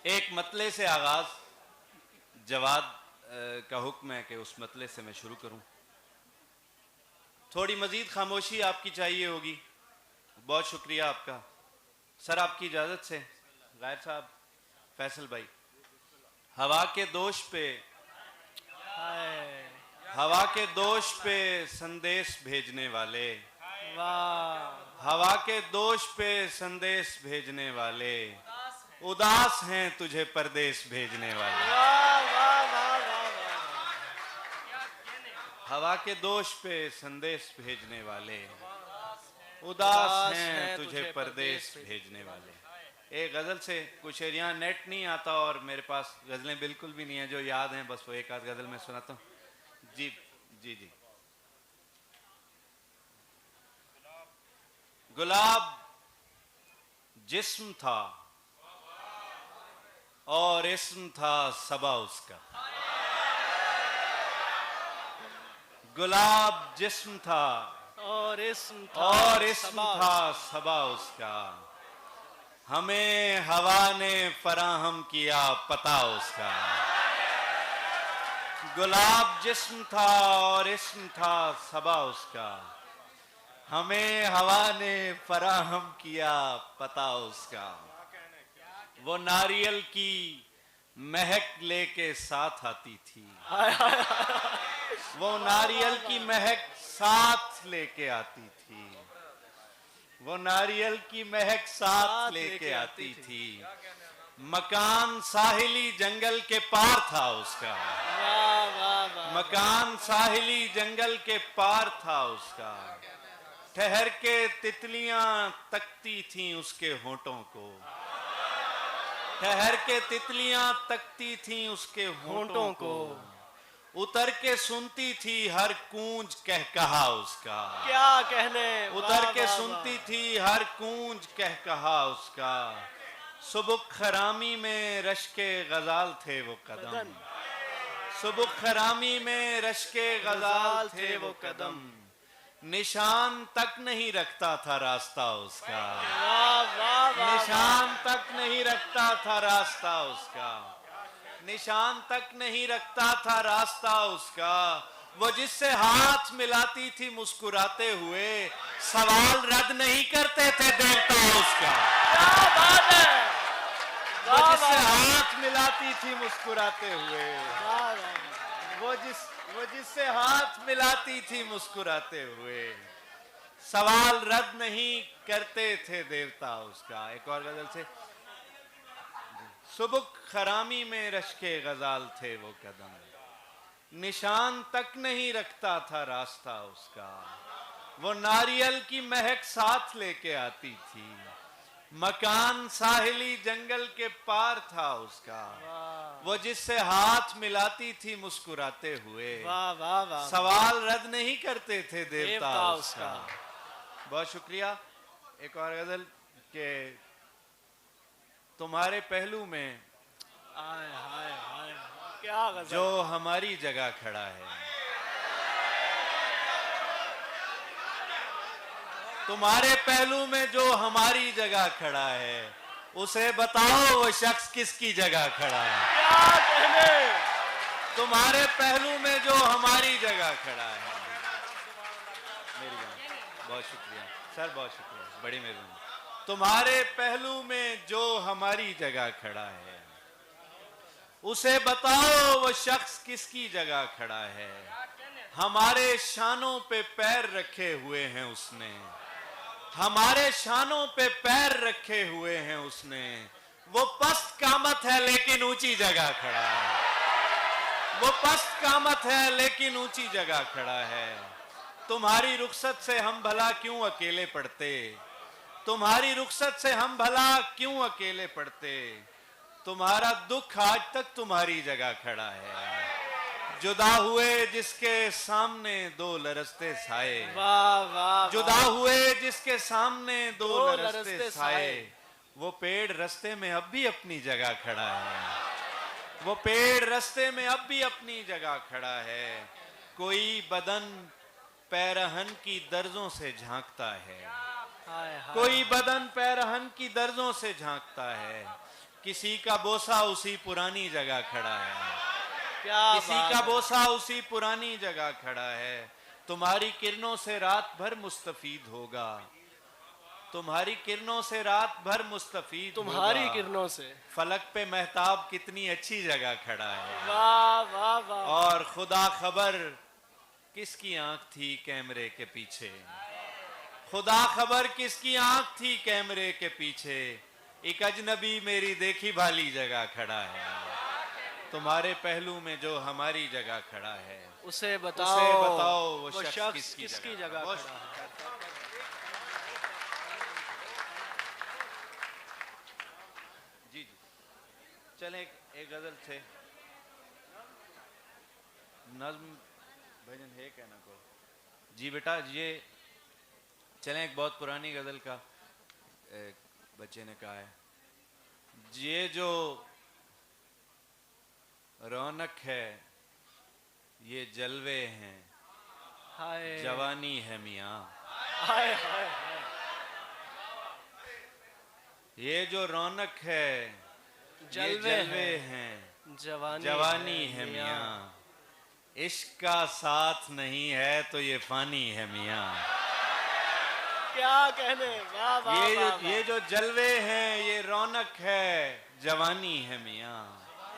एक मतले से आगाज, जवाद का हुक्म है कि उस मतले से मैं शुरू करूं। थोड़ी मजीद खामोशी आपकी चाहिए होगी। बहुत शुक्रिया आपका। सर आपकी इजाजत से गायब साहब, फैसल भाई, हवा के दोष पे हवा के दोष पे संदेश भेजने वाले, हवा के दोष पे संदेश भेजने वाले, उदास हैं तुझे परदेश भेजने वाले। हवा के दोष पे संदेश भेजने वाले, उदास हैं तुझे परदेश भेजने वाले। एक गजल से कुछ एरिया नेट नहीं आता और मेरे पास गजलें बिल्कुल भी नहीं है, जो याद हैं बस वो एक आध गजल में सुनाता हूँ। जी जी जी। गुलाब जिस्म था और इस्म था सबा उसका। गुलाब जिस्म था और इस्म था सबा उसका। हमें हवा ने फराहम किया पता उसका। गुलाब जिस्म था और इस्म था सबा उसका। हमें हवा ने फराहम किया पता उसका। वो नारियल की महक लेके साथ आती थी। वो नारियल की महक साथ लेके आती थी। वो नारियल की महक साथ लेके आती थी। मकान साहिली जंगल के पार था उसका। मकान साहिली जंगल के पार था उसका। ठहर के तितलियां तकती थीं उसके होठों को। ठहर के तितलियां तकती थीं उसके होठों को। उतर के सुनती थी हर कूंज कह कहा उसका। क्या कहने। उतर के सुनती थी हर कूंज कह कहा उसका। सुबुक खरामी में रश्के गजाल थे वो कदम। सुबुक खरामी में रश्के गजाल थे वो कदम। निशान तक नहीं रखता था रास्ता उसका। निशान तक नहीं रखता था रास्ता उसका। निशान तक नहीं रखता था रास्ता उसका। वो जिससे हाथ मिलाती थी मुस्कुराते हुए, सवाल रद्द नहीं करते थे देवता उसका। क्या बात है। वो जिससे हाथ मिलाती थी मुस्कुराते हुए, वो जिससे हाथ मिलाती थी मुस्कुराते हुए, सवाल रद्द नहीं करते थे देवता उसका। एक और गजल से। सुबुक खरामी में रश्के गजाल थे वो कदम। निशान तक नहीं रखता था रास्ता उसका। वो नारियल की महक साथ लेके आती थी। मकान साहिली जंगल के पार था उसका। वो जिससे हाथ मिलाती थी मुस्कुराते हुए, सवाल रद्द नहीं करते थे देवता उसका। बहुत शुक्रिया। एक और गजल के तुम्हारे पहलू में हाय हाय हाय क्या गजल। जो हमारी जगह खड़ा है। तुम्हारे पहलू में जो हमारी जगह खड़ा है, उसे बताओ वो शख्स किसकी जगह खड़ा है। क्या कहने। तुम्हारे पहलू में जो हमारी जगह खड़ा है। मेरी जान बहुत शुक्रिया सर, बहुत शुक्रिया, बड़ी मेहरबानी। तुम्हारे पहलू में जो हमारी जगह खड़ा है, उसे बताओ वो शख्स किसकी जगह खड़ा है। हमारे शानों पे पैर रखे हुए हैं उसने। हमारे शानों पे पैर रखे हुए हैं उसने। वो पस्त कामत है लेकिन ऊंची जगह खड़ा है। वो पस्त कामत है लेकिन ऊंची जगह खड़ा है। तुम्हारी रुखसत से हम भला क्यों अकेले पड़ते। तुम्हारी रुखसत से हम भला क्यों अकेले पड़ते। तुम्हारा दुख आज तक तुम्हारी जगह खड़ा है। जुदा हुए जिसके सामने दो लरसते साए। जुदा हुए जिसके सामने दो लरसते साए। वो पेड़ रास्ते में अब भी अपनी जगह खड़ा है। वो पेड़ रास्ते में अब भी अपनी जगह खड़ा है। कोई बदन पैरहन की दर्जों से झांकता है। कोई बदन पैरहन की दर्जों से झांकता है। किसी का बोसा उसी पुरानी जगह खड़ा है, क्या किसी बात का है। बोसा उसी पुरानी जगह खड़ा है। तुम्हारी किरणों से रात भर मुस्तफीद होगा, तुम्हारी किरणों से रात भर मुस्तफीद तुम्हारी होगा। किरणों से। फलक पे महताब कितनी अच्छी जगह खड़ा है। वाह वाह वाह। और खुदा खबर किसकी आंख थी कैमरे के पीछे, खुदा खबर किसकी आंख थी कैमरे के पीछे। एक अजनबी मेरी देखी भाली जगह खड़ा है, तुम्हारे पहलू में जो हमारी जगह खड़ा है। उसे उसे बताओ बताओ वो वो शख्स शख्स किसकी जगह वो खड़ा है। जी जी, चलें एक गजल थे, नज्म भजन है कहना को। जी बेटा ये चलें, एक बहुत पुरानी गजल का एक बच्चे ने कहा है, ये जो रौनक है ये जलवे हैं, हाय जवानी है मियाँ। हाय हाय हाय। ये जो रौनक है ये जलवे हैं, जवानी है मियाँ। इश्क का साथ नहीं है तो ये फानी है मियाँ। क्या कहने। वाह वाह ये वाह, ये जो जलवे हैं ये रौनक है, जवानी है मियाँ।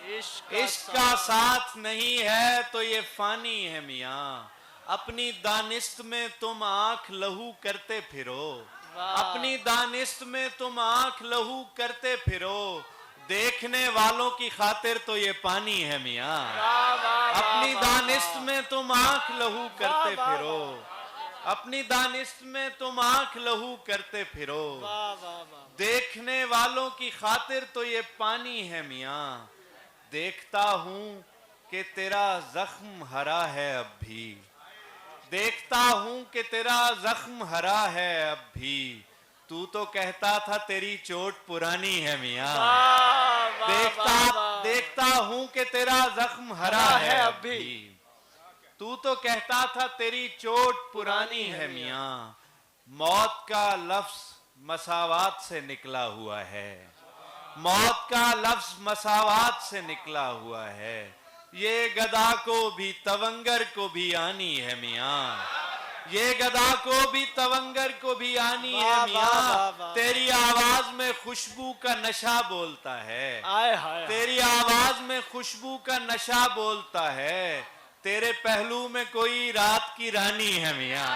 इश्क इश्क का साथ नहीं है तो ये फानी है मियाँ। अपनी दानिस्त में तुम आंख लहू करते फिरो, वाह। अपनी दानिस्त में तुम आंख लहू करते फिरो। देखने वालों की खातिर तो ये पानी है मियाँ। वाह वाह अपनी वाह, दानिस्त वाह। में तुम आंख लहू करते वाह, वाह, फिरो, अपनी दानिस्त में तुम आंख लहू करते फिरो। वाह वाह वाह। देखने वालों की खातिर तो ये पानी है मियाँ। देखता हूं कि तेरा जख्म हरा है अब भी, देखता हूं कि तेरा जख्म हरा है अब भी। तू तो कहता था तेरी चोट पुरानी है मियाँ। वाह, वाह, देखता वाह, वाह। देखता हूं कि तेरा जख्म हरा है अब भी। तू तो कहता था तेरी चोट पुरानी है मियाँ। मौत का लफ्ज मसावात से निकला हुआ है, मौत का लफ्ज मसावात से निकला हुआ है। ये गदा को भी तवंगर को भी आनी है मियाँ, ये गदा को भी तवंगर को भी आनी है वाह, वाह, मियाँ। वाह, वाह। तेरी आवाज में खुशबू का नशा बोलता है, आय हाय। तेरी आवाज में खुशबू का नशा बोलता है। तेरे पहलू में कोई रात की रानी है मियाँ।